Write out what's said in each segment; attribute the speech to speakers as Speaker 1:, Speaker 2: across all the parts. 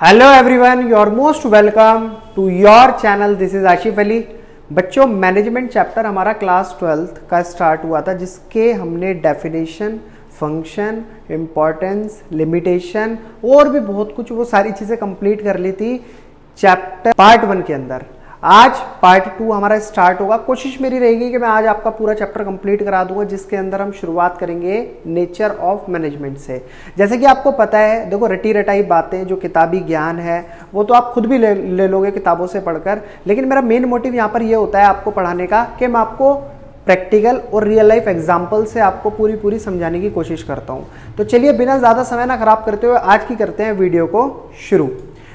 Speaker 1: Hello everyone, you are most welcome to your channel. This is Ashif Ali. बच्चों, management chapter हमारा class 12th का start हुआ था, जिसके हमने डेफिनेशन, फंक्शन, इम्पोर्टेंस, लिमिटेशन और भी बहुत कुछ वो सारी चीज़ें कंप्लीट कर ली थी चैप्टर पार्ट 1 के अंदर। आज पार्ट 2 हमारा स्टार्ट होगा। कोशिश मेरी रहेगी कि मैं आज आपका पूरा चैप्टर कंप्लीट करा दूंगा, जिसके अंदर हम शुरुआत करेंगे नेचर ऑफ मैनेजमेंट से। जैसे कि आपको पता है, देखो रटी रटाई बातें जो किताबी ज्ञान है वो तो आप खुद भी ले लोगे किताबों से पढ़कर, लेकिन मेरा मेन मोटिव यहाँ पर ये होता है आपको पढ़ाने का कि मैं आपको प्रैक्टिकल और रियल लाइफ एग्जाम्पल से आपको पूरी समझाने की कोशिश करता हूँ। तो चलिए बिना ज़्यादा समय ना खराब करते हुए आज की करते हैं वीडियो को शुरू।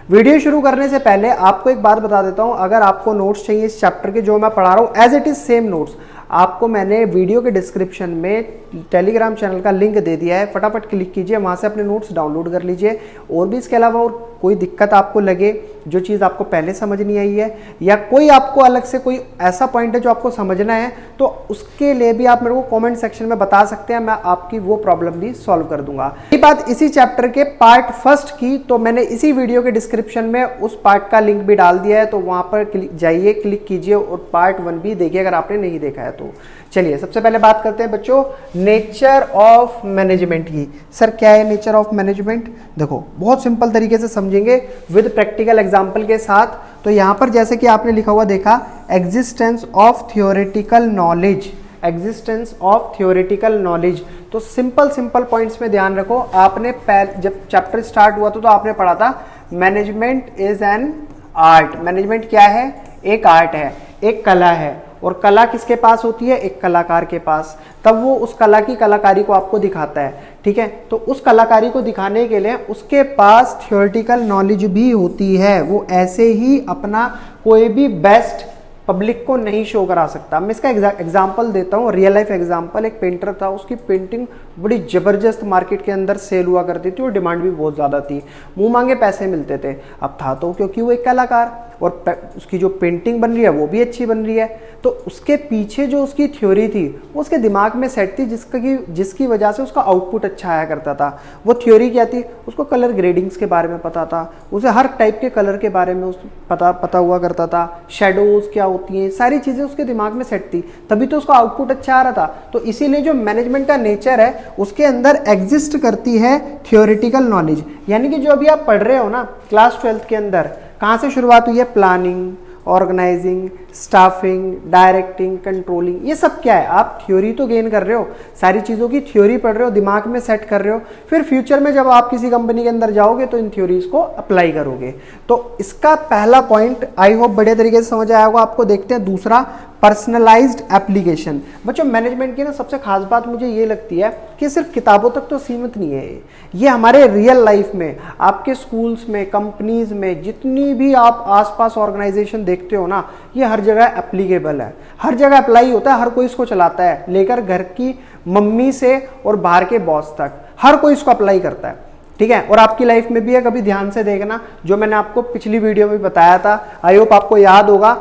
Speaker 1: वीडियो शुरू करने से पहले आपको एक बात बता देता हूं, अगर आपको नोट्स चाहिए इस चैप्टर के जो मैं पढ़ा रहा हूं as it is same notes, आपको मैंने वीडियो के डिस्क्रिप्शन में टेलीग्राम चैनल का लिंक दे दिया है। फटाफट क्लिक कीजिए, वहां से अपने नोट्स डाउनलोड कर लीजिए। और भी इसके अलावा और कोई दिक्कत आपको लगे, जो चीज़ आपको पहले समझ नहीं आई है, या कोई आपको अलग से कोई ऐसा पॉइंट है जो आपको समझना है, तो उसके लिए भी आप मेरे को कमेंट सेक्शन में बता सकते हैं। मैं आपकी वो प्रॉब्लम भी सॉल्व कर दूंगा। ये बात इसी चैप्टर के पार्ट 1 की, तो मैंने इसी वीडियो के डिस्क्रिप्शन में उस पार्ट का लिंक भी डाल दिया है, तो वहां पर जाइए, क्लिक कीजिए और पार्ट 1 भी देखिए अगर आपने नहीं देखा है तो। चलिए सबसे पहले बात करते हैं बच्चों नेचर ऑफ मैनेजमेंट की। सर क्या है नेचर ऑफ मैनेजमेंट? देखो बहुत सिंपल तरीके से समझेंगे विद प्रैक्टिकल एग्जांपल के साथ। तो यहां पर जैसे कि आपने लिखा हुआ देखा, existence of theoretical knowledge, existence of theoretical knowledge. तो सिंपल पॉइंट्स में ध्यान रखो। आपने जब चैप्टर स्टार्ट हुआ था तो आपने पढ़ा था management is an art. Management क्या है? एक आर्ट है, एक कला है। और कला किसके पास होती है? एक कलाकार के पास। तब वो उस कला की कलाकारी को आपको दिखाता है, ठीक है। तो उस कलाकारी को दिखाने के लिए उसके पास थियोरेटिकल नॉलेज भी होती है। वो ऐसे ही अपना कोई भी बेस्ट पब्लिक को नहीं शो करा सकता। मैं इसका एग्जांपल देता हूँ, रियल लाइफ एग्जांपल। एक पेंटर था, उसकी पेंटिंग बड़ी जबरदस्त मार्केट के अंदर सेल हुआ करती थी और डिमांड भी बहुत ज़्यादा थी, मुंह मांगे पैसे मिलते थे। अब था तो क्योंकि वो एक कलाकार और उसकी जो पेंटिंग बन रही है वो भी अच्छी बन रही है, तो उसके पीछे जो उसकी थ्योरी थी वो उसके दिमाग में सेट थी, जिसकी वजह से उसका आउटपुट अच्छा आया करता था। वो थ्योरी क्या थी? उसको कलर ग्रेडिंग्स के बारे में पता था, उसे हर टाइप के कलर के बारे में पता हुआ करता था, शेडोज क्या होती हैं, सारी चीज़ें उसके दिमाग में सेट थी, तभी तो उसका आउटपुट अच्छा आ रहा था। तो इसीलिए जो मैनेजमेंट का नेचर है उसके अंदर एग्जिस्ट करती है थियोरेटिकल नॉलेज। यानी कि जो अभी आप पढ़ रहे हो ना क्लास 12th के अंदर, कहाँ से शुरुआत हुई है? Planning, organising, staffing, directing, controlling. ये सब क्या है? आप थ्योरी तो गेन कर रहे हो, सारी चीज़ों की थ्योरी पढ़ रहे हो, दिमाग में सेट कर रहे हो, फिर फ्यूचर में जब आप किसी कंपनी के अंदर जाओगे तो इन थ्योरीज को अप्लाई करोगे। तो इसका पहला पॉइंट आई होप बढ़िया तरीके से समझ आया होगा आपको। देखते हैं दूसरा, पर्सनलाइज्ड एप्लीकेशन। बच्चों मैनेजमेंट की ना सबसे खास बात मुझे ये लगती है कि सिर्फ किताबों तक तो सीमित नहीं है, ये हमारे रियल लाइफ में, आपके स्कूल्स में, कंपनीज में, जितनी भी आप आसपास ऑर्गेनाइजेशन देखते हो ना, ये हर जगह एप्लीकेबल है, हर जगह अप्लाई होता है, हर कोई इसको चलाता है, लेकर घर की मम्मी से और बाहर के बॉस तक हर कोई इसको अप्लाई करता है, ठीक है। और आपकी लाइफ में भी है, कभी ध्यान से देखना, जो मैंने आपको पिछली वीडियो में बताया था, आई होप आपको याद होगा।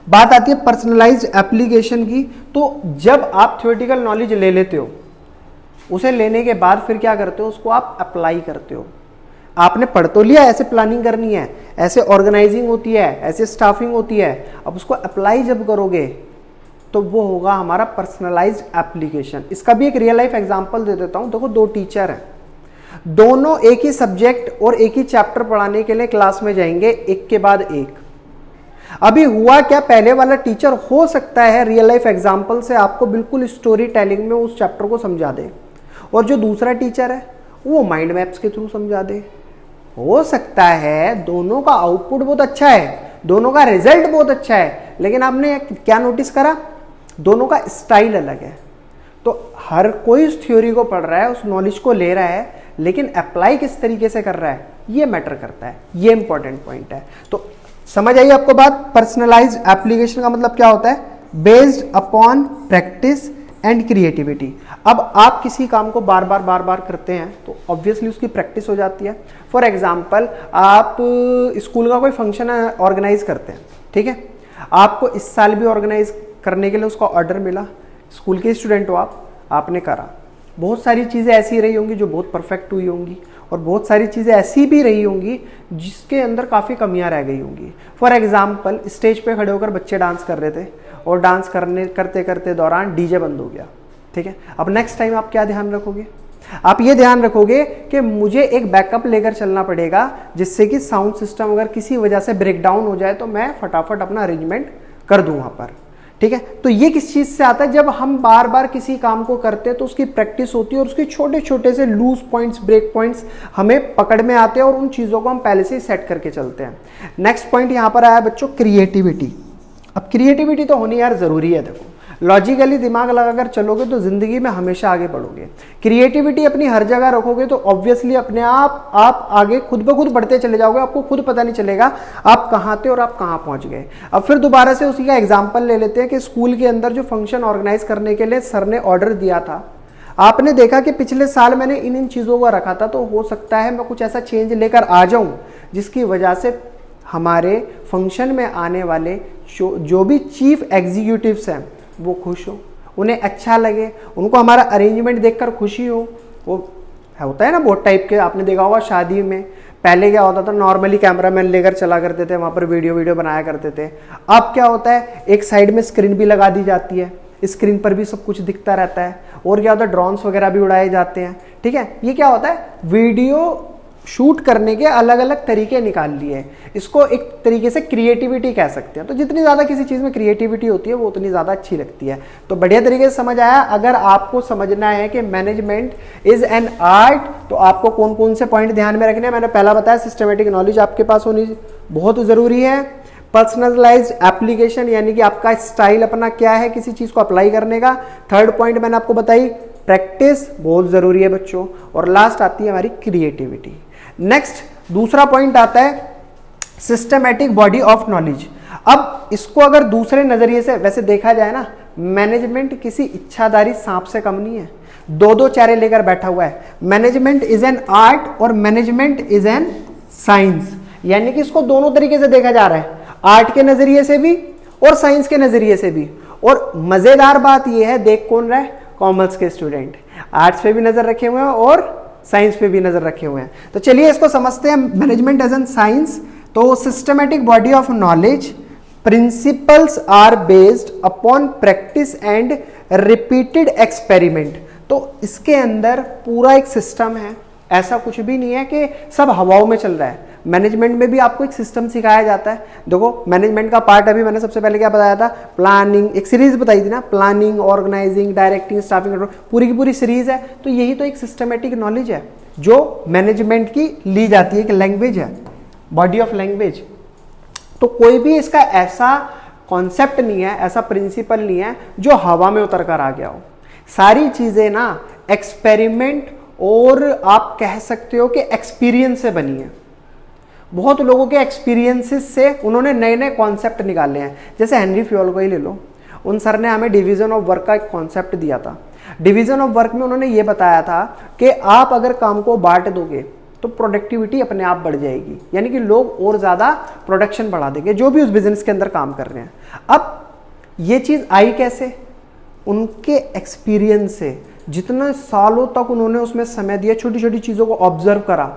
Speaker 1: बात आती है पर्सनलाइज्ड एप्लीकेशन की। तो जब आप थ्योरेटिकल नॉलेज ले लेते हो, उसे लेने के बाद फिर क्या करते हो? उसको आप अप्लाई करते हो। आपने पढ़ तो लिया ऐसे प्लानिंग करनी है, ऐसे ऑर्गेनाइजिंग होती है, ऐसे स्टाफिंग होती है, अब उसको अप्लाई जब करोगे तो वो होगा हमारा पर्सनलाइज्ड एप्लीकेशन। इसका भी एक रियल लाइफ एग्जांपल दे देता हूं। देखो दो टीचर हैं, दोनों एक ही सब्जेक्ट और एक ही चैप्टर पढ़ाने के लिए क्लास में जाएंगे, एक के बाद एक। अभी हुआ क्या, पहले वाला टीचर हो सकता है रियल लाइफ एग्जांपल से आपको बिल्कुल स्टोरी टेलिंग में उस चैप्टर को समझा दे, और जो दूसरा टीचर है वो माइंड मैप्स के थ्रू समझा दे। हो सकता है दोनों का आउटपुट बहुत अच्छा है, दोनों का रिजल्ट बहुत अच्छा है, लेकिन आपने क्या नोटिस करा? दोनों का स्टाइल अलग है। तो हर कोई उस थ्योरी को पढ़ रहा है, उस नॉलेज को ले रहा है, लेकिन अप्लाई किस तरीके से कर रहा है ये मैटर करता है। ये इंपॉर्टेंट पॉइंट है। तो समझ आई आपको बात? पर्सनलाइज्ड एप्लीकेशन का मतलब क्या होता है? Based upon practice and creativity. अब आप किसी काम को बार बार करते हैं तो ऑब्वियसली उसकी प्रैक्टिस हो जाती है। फॉर एग्जाम्पल, आप स्कूल का कोई फंक्शन ऑर्गेनाइज करते हैं, ठीक है, आपको इस साल भी ऑर्गेनाइज करने के लिए उसका ऑर्डर मिला, स्कूल के स्टूडेंट हो आपने करा, बहुत सारी चीज़ें ऐसी रही होंगी जो बहुत परफेक्ट हुई होंगी, और बहुत सारी चीज़ें ऐसी भी रही होंगी जिसके अंदर काफ़ी कमियां रह गई होंगी। फॉर एग्जाम्पल, स्टेज पे खड़े होकर बच्चे डांस कर रहे थे और डांस करते करते दौरान डीजे बंद हो गया, ठीक है। अब नेक्स्ट टाइम आप क्या ध्यान रखोगे? आप ये ध्यान रखोगे कि मुझे एक बैकअप लेकर चलना पड़ेगा, जिससे कि साउंड सिस्टम अगर किसी वजह से ब्रेक डाउन हो जाए तो मैं फटाफट अपना अरेंजमेंट कर दूं वहां पर, ठीक है। तो ये किस चीज से आता है? जब हम बार बार किसी काम को करते हैं तो उसकी प्रैक्टिस होती है और उसके छोटे छोटे से लूज पॉइंट्स, ब्रेक पॉइंट्स हमें पकड़ में आते हैं और उन चीजों को हम पहले से ही सेट करके चलते हैं। नेक्स्ट पॉइंट यहां पर आया बच्चों, क्रिएटिविटी। अब क्रिएटिविटी तो होनी यार जरूरी है। देखो, लॉजिकली दिमाग लगाकर चलोगे तो जिंदगी में हमेशा आगे बढ़ोगे। क्रिएटिविटी अपनी हर जगह रखोगे तो ऑब्वियसली अपने आप आगे खुद ब खुद बढ़ते चले जाओगे, आपको खुद पता नहीं चलेगा आप कहाँ थे और आप कहाँ पहुंच गए। अब फिर दोबारा से उसी का एग्जाम्पल ले लेते हैं कि स्कूल के अंदर जो फंक्शन ऑर्गेनाइज करने के लिए सर ने ऑर्डर दिया था, आपने देखा कि पिछले साल मैंने इन चीज़ों को रखा था, तो हो सकता है मैं कुछ ऐसा चेंज लेकर आ जाऊं जिसकी वजह से हमारे फंक्शन में आने वाले जो भी चीफ एग्जीक्यूटिव्स हैं वो खुश हो, उन्हें अच्छा लगे, उनको हमारा अरेंजमेंट देखकर खुशी हो। वो होता है ना बहुत टाइप के, आपने देखा होगा शादी में पहले क्या होता था, नॉर्मली कैमरामैन लेकर चला करते थे, वहां पर वीडियो बनाया करते थे। अब क्या होता है, एक साइड में स्क्रीन भी लगा दी जाती है, स्क्रीन पर भी सब कुछ दिखता रहता है। और क्या होता है, ड्रोन्स वगैरह भी उड़ाए जाते हैं, ठीक है। ये क्या होता है, वीडियो शूट करने के अलग अलग तरीके निकाल लिए, इसको एक तरीके से क्रिएटिविटी कह सकते हैं। तो जितनी ज़्यादा किसी चीज़ में क्रिएटिविटी होती है वो उतनी ज़्यादा अच्छी लगती है। तो बढ़िया तरीके से समझ आया। अगर आपको समझना है कि मैनेजमेंट इज एन आर्ट तो आपको कौन कौन से पॉइंट ध्यान में रखने हैं, मैंने पहला बताया, सिस्टमेटिक नॉलेज आपके पास होनी बहुत ज़रूरी है। पर्सनलाइज्ड एप्लीकेशन, यानी कि आपका स्टाइल अपना क्या है किसी चीज़ को अप्लाई करने का। थर्ड पॉइंट मैंने आपको बताई, प्रैक्टिस बहुत ज़रूरी है बच्चों। और लास्ट आती है हमारी क्रिएटिविटी। नेक्स्ट दूसरा पॉइंट आता है सिस्टमैटिक बॉडी ऑफ नॉलेज। अब इसको अगर दूसरे नजरिए से वैसे देखा जाए ना, मैनेजमेंट किसी इच्छाधारी सांप से कम नहीं है, दो दो चेहरे लेकर बैठा हुआ है। मैनेजमेंट इज एन आर्ट और मैनेजमेंट इज एन साइंस, यानी कि इसको दोनों तरीके से देखा जा रहा है, आर्ट के नजरिए से भी और साइंस के नजरिए से भी। और मजेदार बात यह है, देख कौन रहा है, कॉमर्स के स्टूडेंट आर्ट्स पे भी नजर रखे हुए हैं और साइंस पे भी नजर रखे हुए हैं। तो चलिए इसको समझते हैं, मैनेजमेंट एज एन साइंस। तो systematic body of knowledge, principles are based upon practice and repeated experiment. तो इसके अंदर पूरा एक सिस्टम है, ऐसा कुछ भी नहीं है कि सब हवाओं में चल रहा है। मैनेजमेंट में भी आपको एक सिस्टम सिखाया जाता है। देखो, मैनेजमेंट का पार्ट अभी मैंने सबसे पहले क्या बताया था, प्लानिंग, एक सीरीज बताई थी ना, planning, organising, directing, staffing, control, पूरी की पूरी सीरीज है। तो यही तो एक सिस्टमेटिक नॉलेज है जो मैनेजमेंट की ली जाती है, एक लैंग्वेज है, बॉडी ऑफ लैंग्वेज। तो कोई भी इसका ऐसा कॉन्सेप्ट नहीं है, ऐसा प्रिंसिपल नहीं है जो हवा में उतर कर आ गया हो। सारी चीजें ना एक्सपेरिमेंट और आप कह सकते हो कि एक्सपीरियंस से बनी है। बहुत लोगों के एक्सपीरियंसेस से उन्होंने नए नए कॉन्सेप्ट निकाले हैं। जैसे हेनरी फ्योल को ही ले लो, उन सर ने हमें डिवीजन ऑफ वर्क का एक कॉन्सेप्ट दिया था। डिवीजन ऑफ वर्क में उन्होंने ये बताया था कि आप अगर काम को बांट दोगे तो प्रोडक्टिविटी अपने आप बढ़ जाएगी, यानी कि लोग और ज़्यादा प्रोडक्शन बढ़ा देंगे जो भी उस बिजनेस के अंदर काम कर रहे हैं। अब ये चीज़ आई कैसे, उनके एक्सपीरियंस से, जितने सालों तक उन्होंने उसमें समय दिया, छोटी छोटी चीज़ों को ऑब्जर्व करा,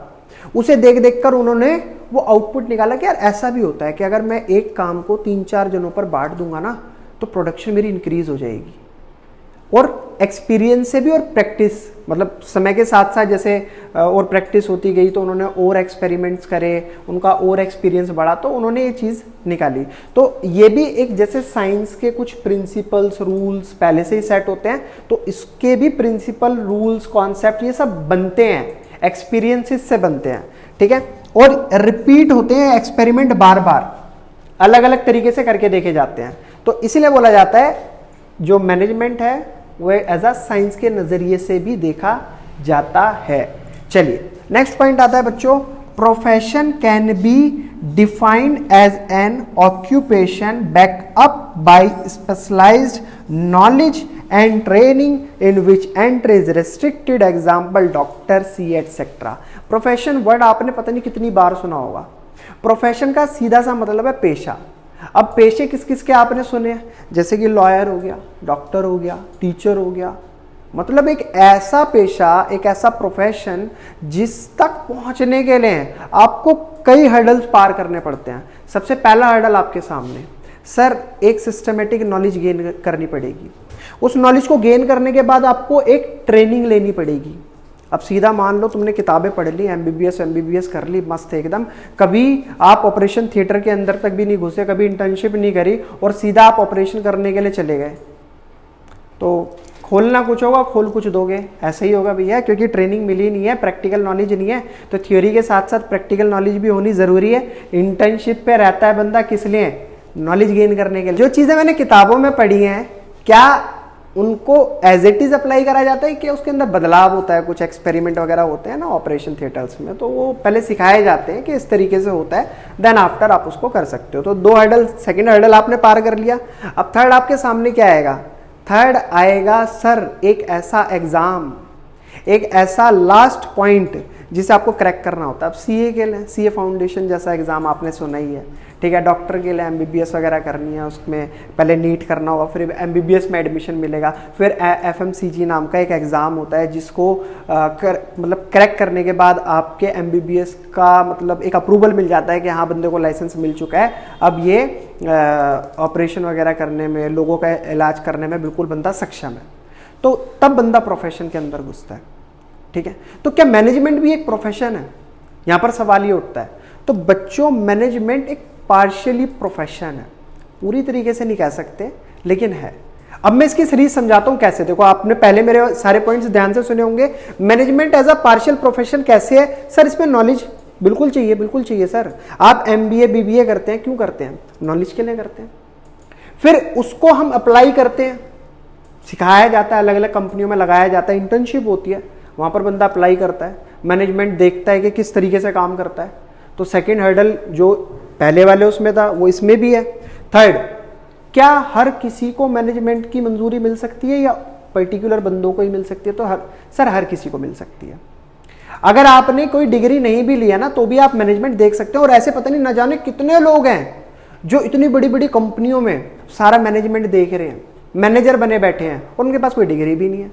Speaker 1: उसे देख देख कर उन्होंने वो आउटपुट निकाला कि यार ऐसा भी होता है कि अगर मैं एक काम को 3-4 जनों पर बांट दूंगा ना तो प्रोडक्शन मेरी इंक्रीज हो जाएगी। और एक्सपीरियंस से भी और प्रैक्टिस, मतलब समय के साथ साथ जैसे और प्रैक्टिस होती गई तो उन्होंने और एक्सपेरिमेंट्स करे, उनका और एक्सपीरियंस बढ़ा, तो उन्होंने ये चीज़ निकाली। तो ये भी एक जैसे साइंस के कुछ प्रिंसिपल्स, रूल्स पहले से ही सेट होते हैं, तो इसके भी प्रिंसिपल, रूल्स, कॉन्सेप्ट ये सब बनते हैं, एक्सपीरियंसेस से बनते हैं, ठीक है। और रिपीट होते हैं, एक्सपेरिमेंट बार बार अलग अलग तरीके से करके देखे जाते हैं। तो इसीलिए बोला जाता है जो मैनेजमेंट है वो एज अ साइंस के नजरिए से भी देखा जाता है। चलिए नेक्स्ट पॉइंट आता है बच्चों, profession can be defined as an occupation backup by specialised knowledge and training in which entry is restricted, example doctor, C etcetera. Profession word आपने पता नहीं कितनी बार सुना होगा। प्रोफेशन का सीधा सा मतलब है पेशा। अब पेशे किस किस के आपने सुने हैं, जैसे कि लॉयर हो गया, डॉक्टर हो गया, टीचर हो गया, मतलब एक ऐसा पेशा, एक ऐसा प्रोफेशन जिस तक पहुंचने के लिए आपको कई हर्डल्स पार करने पड़ते हैं। सबसे पहला हर्डल आपके सामने, सर एक सिस्टमेटिक नॉलेज गेन करनी पड़ेगी। उस नॉलेज को गेन करने के बाद आपको एक ट्रेनिंग लेनी पड़ेगी। अब सीधा मान लो तुमने किताबें पढ़ ली, एमबीबीएस कर ली, मस्त एकदम, कभी आप ऑपरेशन थिएटर के अंदर तक भी नहीं घुसे, कभी इंटर्नशिप नहीं करी और सीधा आप ऑपरेशन करने के लिए चले गए, तो खोलना कुछ होगा, खोल कुछ दोगे, ऐसा ही होगा भैया, क्योंकि ट्रेनिंग मिली नहीं है, प्रैक्टिकल नॉलेज नहीं है। तो थ्योरी के साथ साथ प्रैक्टिकल नॉलेज भी होनी जरूरी है। इंटर्नशिप पे रहता है बंदा किस लिए? नॉलेज गेन करने के लिए। जो चीजें मैंने किताबों में पढ़ी हैं, क्या उनको एज इट इज अप्लाई करा जाता है कि उसके अंदर बदलाव होता है? कुछ एक्सपेरिमेंट वगैरह होते हैं ना ऑपरेशन थिएटर्स में, तो वो पहले सिखाए जाते हैं कि इस तरीके से होता है, देन आफ्टर आप उसको कर सकते हो। तो 2 हर्डल, सेकंड हर्डल आपने पार कर लिया। अब थर्ड आपके सामने क्या आएगा? थर्ड आएगा सर एक ऐसा एग्जाम, एक ऐसा लास्ट पॉइंट जिसे आपको क्रैक करना होता है। अब सीए के लिए सीए फाउंडेशन जैसा एग्जाम आपने सुना ही है, ठीक है। डॉक्टर के लिए एमबीबीएस वगैरह करनी है, उसमें पहले नीट करना होगा, फिर एमबीबीएस में एडमिशन मिलेगा, फिर एफएमसीजी नाम का एक एग्ज़ाम होता है जिसको मतलब क्रैक करने के बाद आपके एमबीबीएस का मतलब एक अप्रूवल मिल जाता है कि हाँ बंदे को लाइसेंस मिल चुका है, अब ये ऑपरेशन वगैरह करने में, लोगों का इलाज करने में बिल्कुल बंदा सक्षम है। तो तब बंदा प्रोफेशन के अंदर घुसता है, ठीक है। तो क्या मैनेजमेंट भी एक प्रोफेशन है? यहां पर सवाल ये उठता है। तो बच्चों मैनेजमेंट एक पार्शियली प्रोफेशन है, पूरी तरीके से नहीं कह सकते लेकिन है। अब मैं इसकी सीरीज समझाता हूं कैसे। देखो आपने पहले मेरे सारे पॉइंट्स ध्यान से सुने होंगे। Management as a partial profession कैसे है? सर इसमें नॉलेज बिल्कुल चाहिए, बिल्कुल चाहिए सर। आप एमबीए बीबीए करते हैं, क्यों करते हैं? नॉलेज के लिए करते हैं। फिर उसको हम अप्लाई करते हैं, सिखाया जाता है, अलग अलग कंपनियों में लगाया जाता है, इंटर्नशिप होती है, वहां पर बंदा अप्लाई करता है, मैनेजमेंट देखता है कि किस तरीके से काम करता है। तो सेकंड हर्डल जो पहले वाले उसमें था वो इसमें भी है। थर्ड, क्या हर किसी को मैनेजमेंट की मंजूरी मिल सकती है या पर्टिकुलर बंदों को ही मिल सकती है? तो हर किसी को मिल सकती है। अगर आपने कोई डिग्री नहीं भी लिया ना तो भी आप मैनेजमेंट देख सकते हैं। और ऐसे पता नहीं न जाने कितने लोग हैं जो इतनी बड़ी बड़ी कंपनियों में सारा मैनेजमेंट देख रहे हैं, मैनेजर बने बैठे हैं और उनके पास कोई डिग्री भी नहीं है,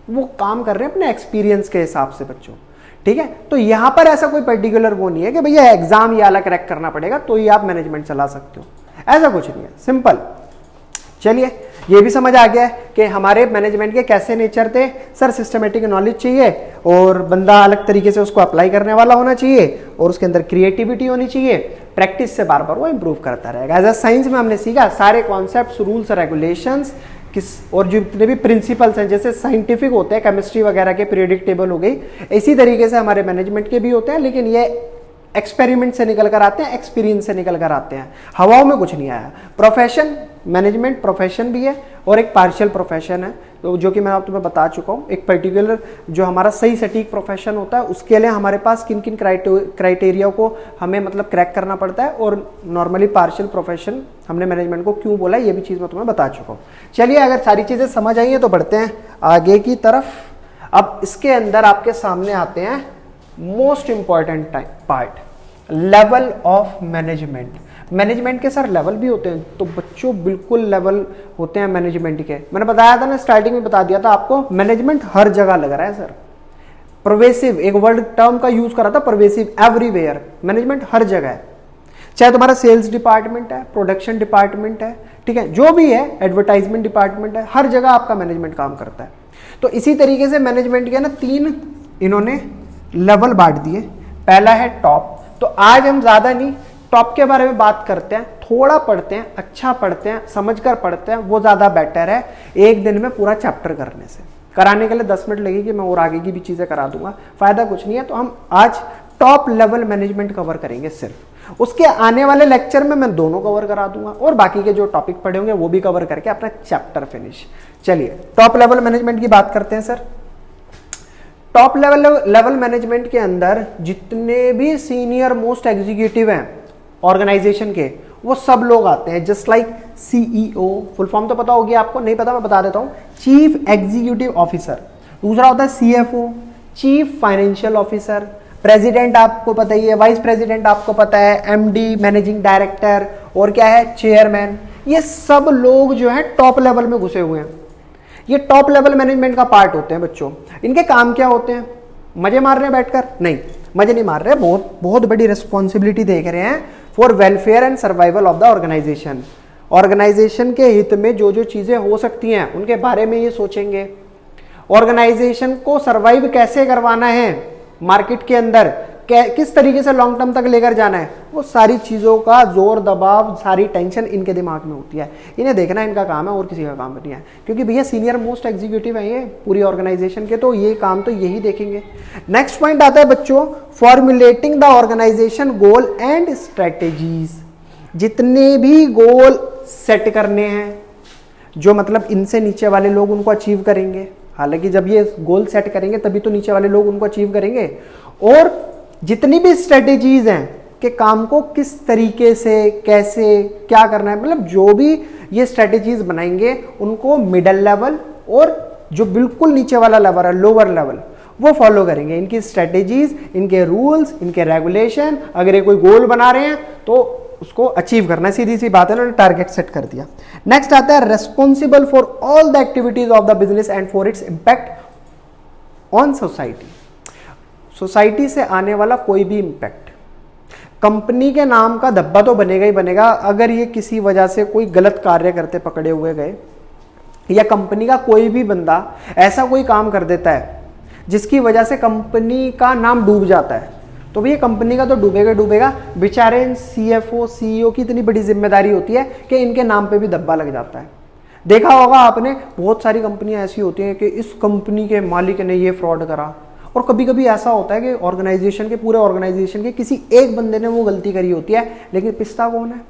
Speaker 1: वो काम कर रहे हैं अपने एक्सपीरियंस के हिसाब से बच्चों, ठीक है। तो यहां पर ऐसा कोई पर्टिकुलर वो नहीं है कि भैया एग्जाम ये वाला क्रैक करना पड़ेगा तो ही आप मैनेजमेंट चला सकते हो, ऐसा कुछ नहीं है, सिंपल। चलिए ये भी समझ आ गया है कि हमारे मैनेजमेंट के कैसे नेचर थे। सर सिस्टमेटिक नॉलेज चाहिए और बंदा अलग तरीके से उसको अप्लाई करने वाला होना चाहिए और उसके अंदर क्रिएटिविटी होनी चाहिए, प्रैक्टिस से बार बार वो इंप्रूव करता रहेगा। एज अ साइंस में हमने सीखा सारे कॉन्सेप्ट्स, रूल्स, रेगुलेशंस और जितने भी प्रिंसिपल्स हैं, जैसे साइंटिफिक होते हैं केमिस्ट्री वगैरह के, पीरियडिक टेबल हो गई, इसी तरीके से हमारे मैनेजमेंट के भी होते हैं, लेकिन ये एक्सपेरिमेंट से निकल कर आते हैं, एक्सपीरियंस से निकल कर आते हैं, हवाओं में कुछ नहीं आया। प्रोफेशन, मैनेजमेंट प्रोफेशन भी है और एक पार्शियल प्रोफेशन है, तो जो कि मैं तुम्हें बता चुका हूँ। एक पर्टिकुलर जो हमारा सही सटीक प्रोफेशन होता है उसके लिए हमारे पास किन किन क्राइटेरिया को हमें मतलब क्रैक करना पड़ता है, और नॉर्मली पार्शियल प्रोफेशन हमने मैनेजमेंट को क्यों बोला ये भी चीज़ मैं तुम्हें बता चुका हूँ। चलिए अगर सारी चीज़ें समझ आई हैं तो बढ़ते हैं आगे की तरफ। अब इसके अंदर आपके सामने आते हैं most important part, level of management. Management के सर लेवल भी होते हैं? तो बच्चों बिल्कुल लेवल होते हैं मैनेजमेंट के। मैंने बताया था ना, स्टार्टिंग में बता दिया था आपको, मैनेजमेंट हर जगह लग रहा है सर। परवेसिव, एक वर्ड टर्म का यूज करा था, परवेसिव, एवरीवेयर। मैनेजमेंट हर जगह है, चाहे तुम्हारा सेल्स डिपार्टमेंट है, प्रोडक्शन डिपार्टमेंट है, ठीक है, जो भी है, एडवर्टाइजमेंट डिपार्टमेंट है, हर जगह आपका मैनेजमेंट काम करता है। तो इसी तरीके से मैनेजमेंट के ना 3 इन्होंने लेवल बांट दिए। पहला है टॉप। तो आज हम ज्यादा नहीं टॉप के बारे में बात करते हैं, थोड़ा पढ़ते हैं, अच्छा पढ़ते हैं, समझकर पढ़ते हैं, वो ज्यादा बेटर है एक दिन में पूरा चैप्टर करने से। कराने के लिए 10 मिनट लगेगी, मैं और आगे की भी चीजें करा दूंगा, फायदा कुछ नहीं है। तो हम आज टॉप लेवल मैनेजमेंट कवर करेंगे सिर्फ। उसके आने वाले लेक्चर में मैं दोनों कवर करा दूंगा और बाकी के जो टॉपिक पढ़े होंगे वो भी कवर करके अपना चैप्टर फिनिश। चलिए टॉप लेवल मैनेजमेंट की बात करते हैं सर। टॉप लेवल मैनेजमेंट के अंदर जितने भी सीनियर मोस्ट एग्जीक्यूटिव हैं ऑर्गेनाइजेशन के, वो सब लोग आते हैं। Just like CEO, full form तो पता होगी आपको, नहीं पता मैं बता देता हूं, चीफ एग्जीक्यूटिव ऑफिसर। दूसरा होता है CFO, chief financial officer. President आपको पता ही है, वाइस प्रेसिडेंट आपको पता है, एमडी मैनेजिंग डायरेक्टर, और क्या है, चेयरमैन। ये सब लोग जो है टॉप लेवल में घुसे हुए हैं। ये टॉप लेवल मैनेजमेंट का पार्ट होते हैं बच्चों। इनके काम क्या होते हैं? मजे मार रहे हैं बैठकर? नहीं, मजे नहीं मार रहे, बहुत बहुत बड़ी रिस्पॉन्सिबिलिटी देख रहे हैं for welfare and survival of the organisation. Organisation के हित में जो जो चीजें हो सकती हैं उनके बारे में ये सोचेंगे। ऑर्गेनाइजेशन को सर्वाइव कैसे करवाना है मार्केट के अंदर, किस तरीके से लॉन्ग टर्म तक लेकर जाना है, वो सारी चीजों का जोर दबाव, सारी टेंशन इनके दिमाग में होती है। इन्हें देखना इनका काम है और किसी का काम नहीं है, क्योंकि भैया सीनियर मोस्ट एग्जीक्यूटिव है ये पूरी ऑर्गेनाइजेशन के, तो ये काम तो यही देखेंगे। नेक्स्ट पॉइंट आता है बच्चों, formulating the organisation goal and strategies. जितने भी गोल सेट करने हैं, जो मतलब इनसे नीचे वाले लोग उनको अचीव करेंगे, हालांकि जब ये गोल सेट करेंगे तभी तो नीचे वाले लोग उनको अचीव करेंगे, और जितनी भी स्ट्रेटेजीज हैं कि काम को किस तरीके से कैसे क्या करना है, मतलब जो भी ये स्ट्रेटेजीज बनाएंगे उनको मिडल लेवल और जो बिल्कुल नीचे वाला लेवल है लोअर लेवल वो फॉलो करेंगे। इनकी स्ट्रेटेजीज, इनके रूल्स, इनके रेगुलेशन, अगर ये कोई गोल बना रहे हैं तो उसको अचीव करना है, सीधी सी बात है, उन्होंने टारगेट सेट कर दिया। नेक्स्ट आता है responsible for all the activities of the business and for its impact on society. Society से आने वाला कोई भी इंपैक्ट, कंपनी के नाम का धब्बा तो बनेगा ही बनेगा अगर ये किसी वजह से कोई गलत कार्य करते पकड़े हुए गए, या कंपनी का कोई भी बंदा ऐसा कोई काम कर देता है जिसकी वजह से कंपनी का नाम डूब जाता है, तो भैया कंपनी का तो डूबेगा डूबेगा। बेचारे इन CFO CEO की इतनी बड़ी जिम्मेदारी होती है कि इनके नाम पे भी धब्बा लग जाता है। देखा होगा आपने, बहुत सारी कंपनियां ऐसी होती हैं कि इस कंपनी के मालिक ने ये फ्रॉड करा, और कभी कभी ऐसा होता है कि ऑर्गेनाइजेशन के पूरे ऑर्गेनाइजेशन के किसी एक बंदे ने वो गलती करी होती है, लेकिन पिस्ता कौन है?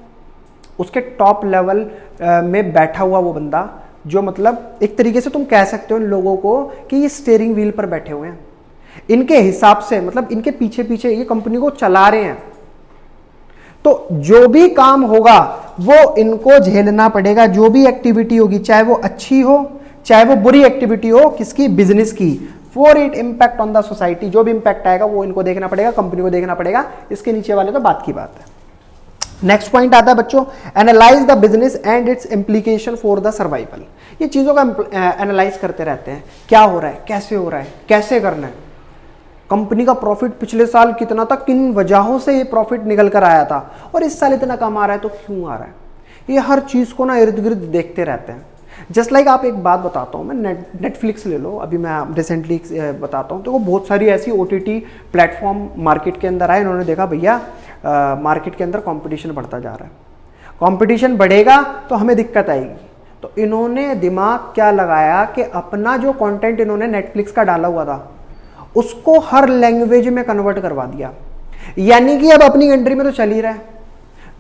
Speaker 1: उसके टॉप लेवल में बैठा हुआ वो बंदा, जो मतलब एक तरीके से तुम कह सकते हो इन लोगों को कि ये स्टीयरिंग व्हील पर बैठे हुए हैं, इनके हिसाब से, मतलब इनके पीछे पीछे ये कंपनी को चला रहे हैं। तो जो भी काम होगा वो इनको झेलना पड़ेगा, जो भी एक्टिविटी होगी, चाहे वो अच्छी हो चाहे वो बुरी एक्टिविटी हो, किसकी? बिजनेस की। For it impact on the society, जो भी इंपैक्ट आएगा वो इनको देखना पड़ेगा, कंपनी को देखना पड़ेगा। इसके नीचे वाले तो बात की बात है। नेक्स्ट पॉइंट आता है बच्चों, analyse the business and it's implication for the survival. ये चीजों का एनालाइज करते रहते हैं, क्या हो रहा है, कैसे हो रहा है, कैसे करना है, कंपनी का प्रॉफिट पिछले साल कितना था, किन वजहों से ये प्रॉफिट निकल कर आया था, और इस साल इतना कम आ रहा है तो क्यों आ रहा है। ये हर चीज को ना इर्द गिर्द देखते रहते हैं। जस्ट लाइक आप एक बात बताता हूँ मैं, नेटफ्लिक्स ले लो, अभी मैं रिसेंटली बताता हूँ, तो वो बहुत सारी ऐसी OTT प्लेटफॉर्म मार्केट के अंदर आए, इन्होंने देखा भैया मार्केट के अंदर कंपटीशन बढ़ता जा रहा है, कंपटीशन बढ़ेगा तो हमें दिक्कत आएगी, तो इन्होंने दिमाग क्या लगाया कि अपना जो कंटेंट इन्होंने नेटफ्लिक्स का डाला हुआ था उसको हर लैंग्वेज में कन्वर्ट करवा दिया। यानी कि अब अपनी कंट्री में तो चल ही रहा है,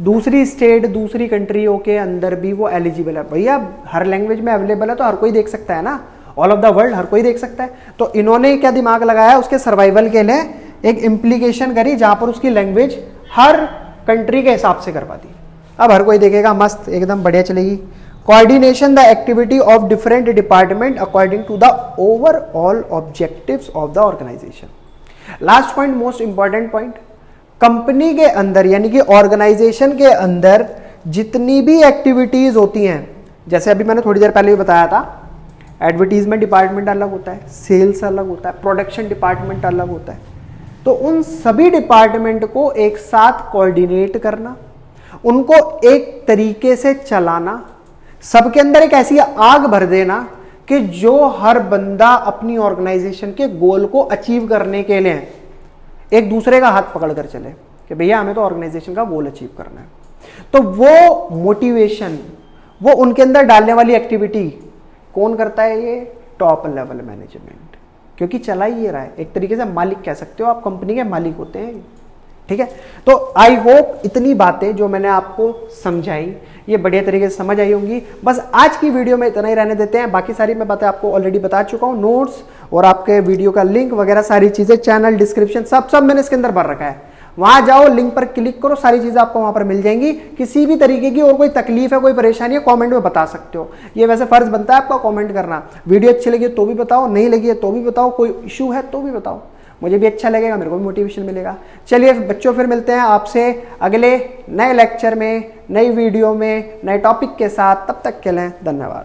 Speaker 1: दूसरी स्टेट दूसरी कंट्रियों के अंदर भी वो एलिजिबल है। भैया हर लैंग्वेज में अवेलेबल है तो हर कोई देख सकता है ना, ऑल ऑफ द वर्ल्ड हर कोई देख सकता है। तो इन्होंने क्या दिमाग लगाया, उसके सर्वाइवल के लिए एक इम्प्लीकेशन करी जहां पर उसकी लैंग्वेज हर कंट्री के हिसाब से करवा दी। अब हर कोई देखेगा, मस्त एकदम बढ़िया चलेगी। Coordination the activity of different department according to the overall objectives of the organisation. Last point, most important point, company के अंदर यानी कि ऑर्गेनाइजेशन के अंदर जितनी भी एक्टिविटीज होती हैं, जैसे अभी मैंने थोड़ी देर पहले भी बताया था, एडवर्टीजमेंट डिपार्टमेंट अलग होता है, सेल्स अलग होता है, प्रोडक्शन डिपार्टमेंट अलग होता है, तो उन सभी डिपार्टमेंट को एक साथ कोऑर्डिनेट करना, उनको एक तरीके से चलाना, सबके अंदर एक ऐसी आग भर देना कि जो हर बंदा अपनी ऑर्गेनाइजेशन के गोल को अचीव करने के लिए एक दूसरे का हाथ पकड़कर चले कि भैया हमें तो ऑर्गेनाइजेशन का गोल अचीव करना है। तो वो मोटिवेशन, वो उनके अंदर डालने वाली एक्टिविटी कौन करता है? ये टॉप लेवल मैनेजमेंट, क्योंकि चला ही ये रहा है, एक तरीके से मालिक कह सकते हो आप, कंपनी के मालिक होते हैं, ठीक है। तो आई होप इतनी बातें जो मैंने आपको समझाई ये बढ़िया तरीके से समझ आई होंगी। बस आज की वीडियो में इतना ही रहने देते हैं, बाकी सारी मैं बातें आपको ऑलरेडी बता चुका हूँ, नोट्स और आपके वीडियो का लिंक वगैरह सारी चीजें, चैनल डिस्क्रिप्शन सब मैंने इसके अंदर भर रखा है। वहां जाओ, लिंक पर क्लिक करो, सारी चीजें आपको वहां पर मिल जाएंगी। किसी भी तरीके की और कोई तकलीफ है, कोई परेशानी है, कमेंट में बता सकते हो। ये वैसे फर्ज बनता है आपका कमेंट करना। वीडियो अच्छी लगी तो भी बताओ, नहीं लगी है तो भी बताओ, कोई इशू है तो भी बताओ, मुझे भी अच्छा लगेगा, मेरे को भी मोटिवेशन मिलेगा। चलिए बच्चों, फिर मिलते हैं आपसे अगले नए लेक्चर में, नई वीडियो में, नए टॉपिक के साथ। तब तक के लिए धन्यवाद।